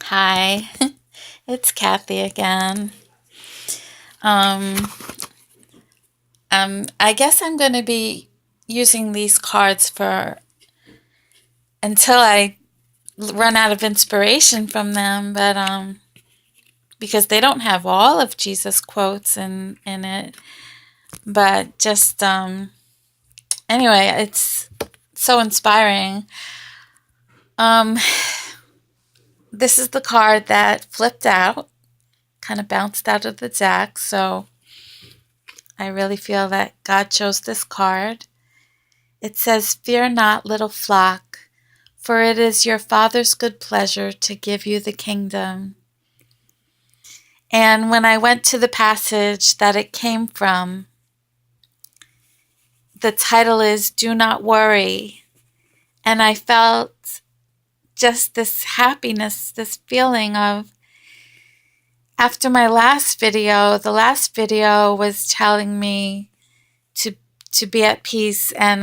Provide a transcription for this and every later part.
Hi, it's Kathy again. Um, I guess I'm going to be using these cards for until I run out of inspiration from them, but because they don't have all of Jesus quotes in it, but just anyway, it's so inspiring. Um, this is the card that flipped out, kind of bounced out of the deck, so I really feel that God chose this card. It says, "Fear not, little flock, for it is your Father's good pleasure to give you the kingdom." And when I went to the passage that it came from, the title is "Do Not Worry." And I felt just this happiness, this feeling of, after my last video, the last video was telling me to to be at peace and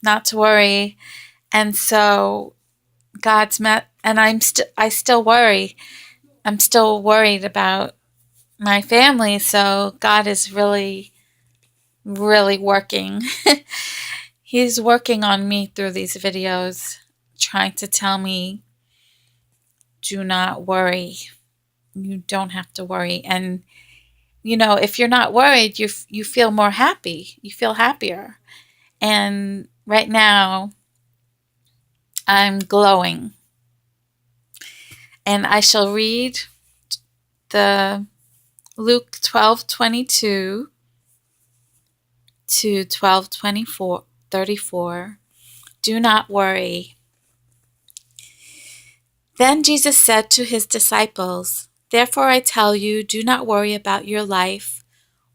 not to worry. And so God's met, and I still worry. I'm still worried about my family, so God is really, really working. He's working on me through these videos, trying to tell me, do not worry. You don't have to worry. And, if you're not worried, you feel more happy. You feel happier. And right now, I'm glowing. And I shall read the Luke 12:22 to 12:34. Do not worry. Then Jesus said to his disciples, "Therefore I tell you, do not worry about your life,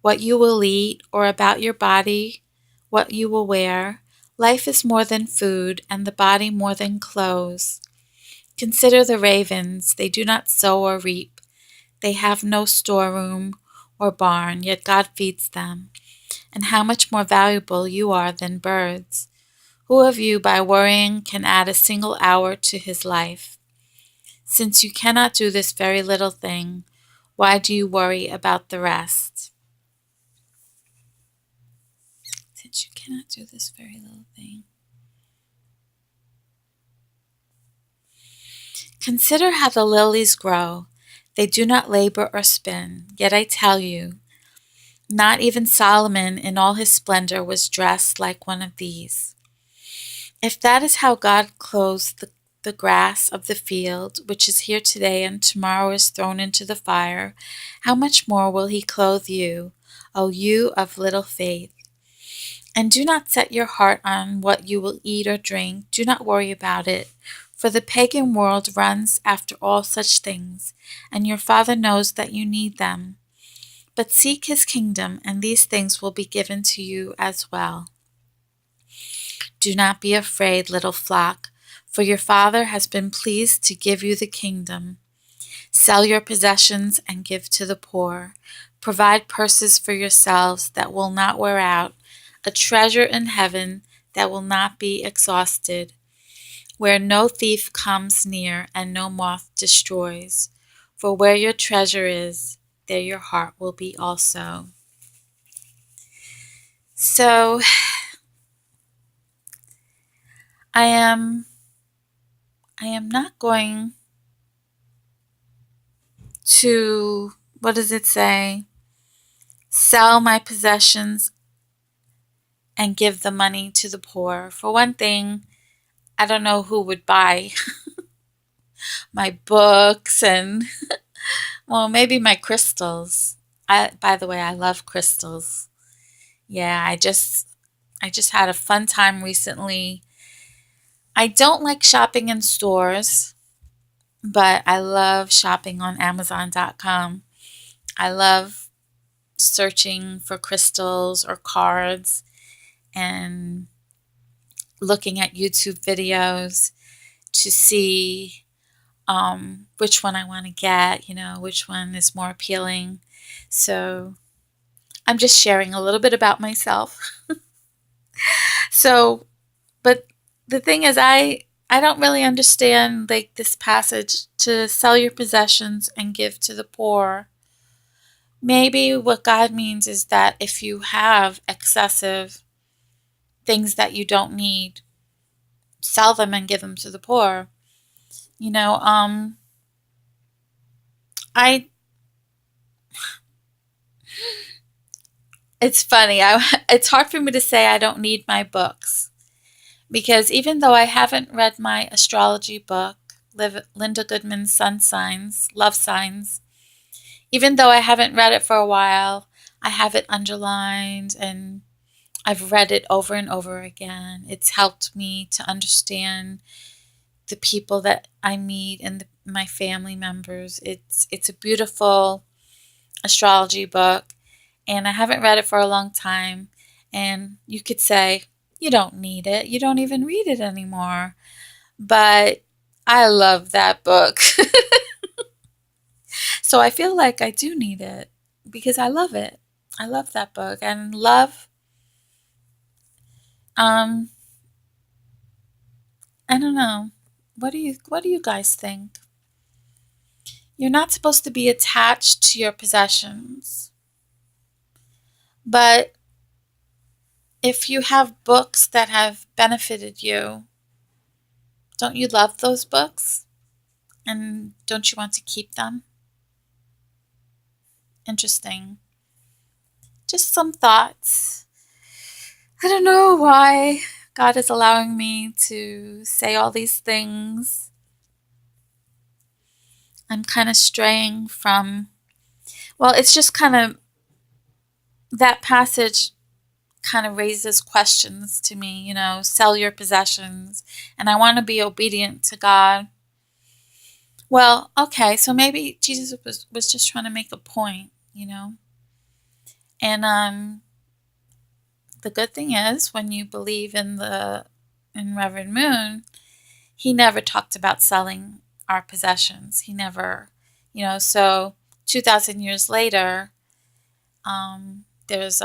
what you will eat, or about your body, what you will wear. Life is more than food, and the body more than clothes. Consider the ravens. They do not sow or reap. They have no storeroom or barn, yet God feeds them. And how much more valuable you are than birds. Who of you, by worrying, can add a single hour to his life? Since you cannot do this very little thing, why do you worry about the rest?" Since you cannot do this very little thing. Consider how the lilies grow. They do not labor or spin. Yet I tell you, not even Solomon in all his splendor was dressed like one of these. If that is how God clothes the grass of the field, which is here today and tomorrow is thrown into the fire, how much more will he clothe you, O you of little faith? And do not set your heart on what you will eat or drink. Do not worry about it, for the pagan world runs after all such things, and your Father knows that you need them. But seek his kingdom, and these things will be given to you as well. Do not be afraid, little flock, for your Father has been pleased to give you the kingdom. Sell your possessions and give to the poor. Provide purses for yourselves that will not wear out, a treasure in heaven that will not be exhausted, where no thief comes near and no moth destroys. For where your treasure is, there your heart will be also. So I am not going to, what does it say? Sell my possessions and give the money to the poor. For one thing, I don't know who would buy my books and, well, maybe my crystals. By the way, I love crystals. Yeah, I just had a fun time recently. I don't like shopping in stores, but I love shopping on Amazon.com. I love searching for crystals or cards and looking at YouTube videos to see which one I want to get, which one is more appealing. So I'm just sharing a little bit about myself. So, but the thing is, I I don't really understand like this passage to sell your possessions and give to the poor. Maybe what God means is that if you have excessive things that you don't need, sell them and give them to the poor. You know, I it's funny. It's hard for me to say I don't need my books because even though I haven't read my astrology book, Linda Goodman's Sun Signs, Love Signs, even though I haven't read it for a while, I have it underlined and I've read it over and over again. It's helped me to understand the people that I meet and my family members. It's a beautiful astrology book, and I haven't read it for a long time. And you could say, you don't need it. You don't even read it anymore. But I love that book. So I feel like I do need it because I love it. I love that book and love, um, I don't know. What do you guys think? You're not supposed to be attached to your possessions. But if you have books that have benefited you, don't you love those books? And don't you want to keep them? Interesting. Just some thoughts. I don't know why God is allowing me to say all these things. I'm kind of straying from, well, it's just kind of, that passage kind of raises questions to me, sell your possessions. And I want to be obedient to God. Well, okay, so maybe Jesus was just trying to make a point. And the good thing is when you believe in Reverend Moon, he never talked about selling our possessions. He never, so 2,000 years later, there's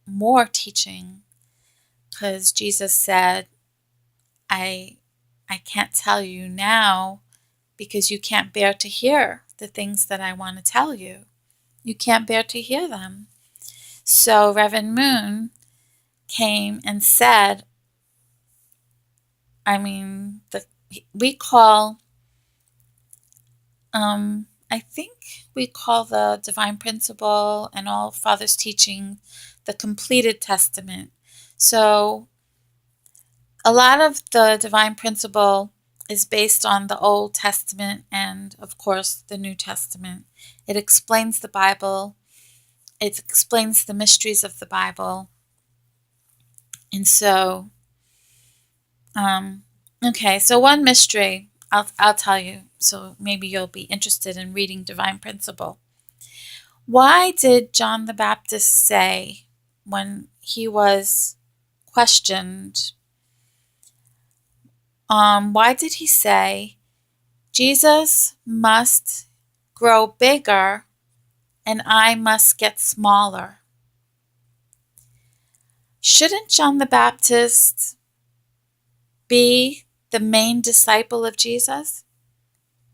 more teaching because Jesus said, I can't tell you now because you can't bear to hear the things that I want to tell you. You can't bear to hear them. So Reverend Moon came and said, we call, I think we call the Divine Principle and all Father's teaching the completed testament. So a lot of the Divine Principle is based on the Old Testament and, of course, the New Testament. It explains the Bible. It explains the mysteries of the Bible. And so, okay, so one mystery I'll tell you, so maybe you'll be interested in reading Divine Principle. Why did John the Baptist say when he was questioned, why did he say, Jesus must grow bigger and I must get smaller? Shouldn't John the Baptist be the main disciple of Jesus?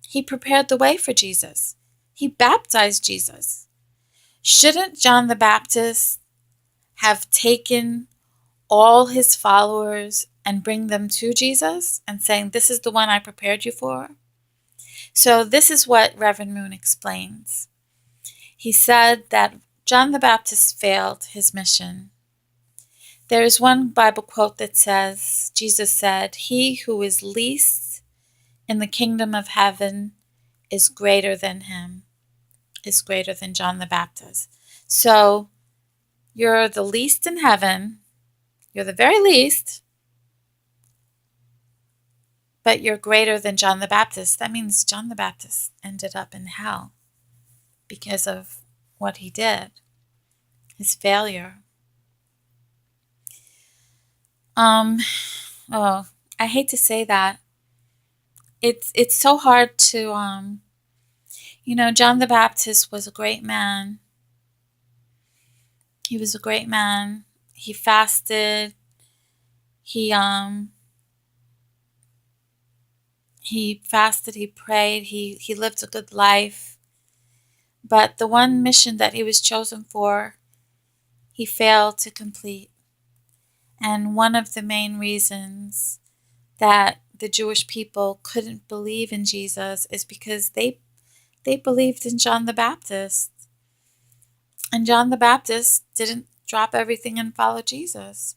He prepared the way for Jesus. He baptized Jesus. Shouldn't John the Baptist have taken all his followers and bring them to Jesus and saying, this is the one I prepared you for? So this is what Reverend Moon explains. He said that John the Baptist failed his mission. There is one Bible quote that says, Jesus said, he who is least in the kingdom of heaven is greater than him, is greater than John the Baptist. So you're the least in heaven, you're the very least, but you're greater than John the Baptist. That means John the Baptist ended up in hell because of what he did, his failure. I hate to say that. It's so hard to, John the Baptist was a great man. He was a great man. He fasted. He He fasted, he prayed, he lived a good life. But the one mission that he was chosen for, he failed to complete. And one of the main reasons that the Jewish people couldn't believe in Jesus is because they believed in John the Baptist. And John the Baptist didn't drop everything and follow Jesus.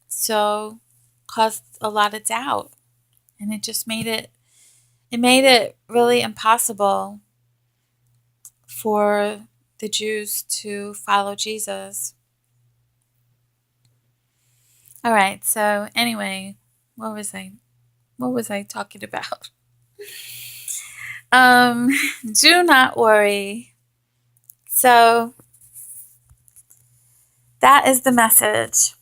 So caused a lot of doubt. And it made it really impossible for the Jews to follow Jesus. All right, so anyway, what was I talking about? Um, do not worry. So that is the message.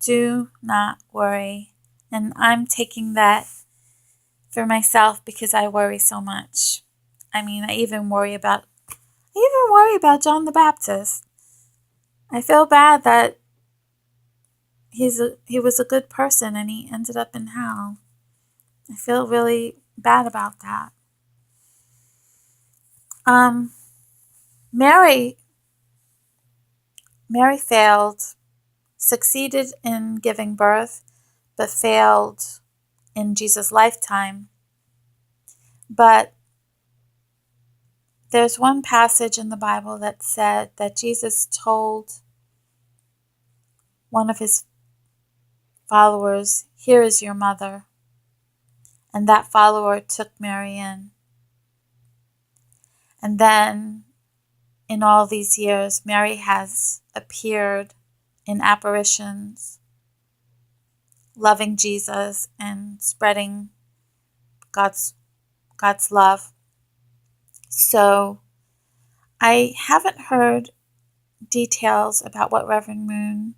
Do not worry. And I'm taking that for myself because I worry so much. I mean, I even worry about John the Baptist. I feel bad that he was a good person and he ended up in hell. I feel really bad about that. Um, Mary failed, succeeded in giving birth, but failed in Jesus' lifetime. But there's one passage in the Bible that said that Jesus told one of his followers, "Here is your mother." And that follower took Mary in. And then in all these years, Mary has appeared in apparitions, loving Jesus and spreading God's love. So I haven't heard details about what Reverend Moon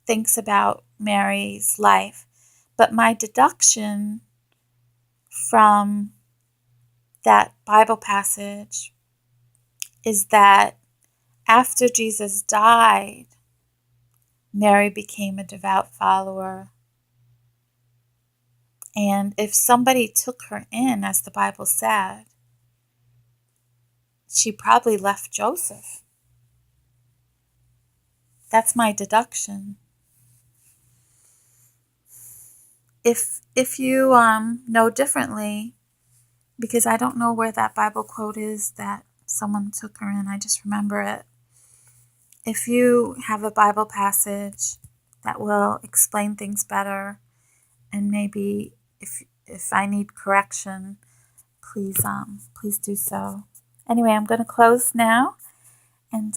thinks about Mary's life, but my deduction from that Bible passage is that after Jesus died, Mary became a devout follower. And if somebody took her in, as the Bible said, she probably left Joseph. That's my deduction. If you know differently, because I don't know where that Bible quote is that someone took her in, I just remember it. If you have a Bible passage that will explain things better, and maybe if I need correction, please do so. Anyway, I'm going to close now, and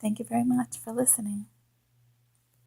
thank you very much for listening.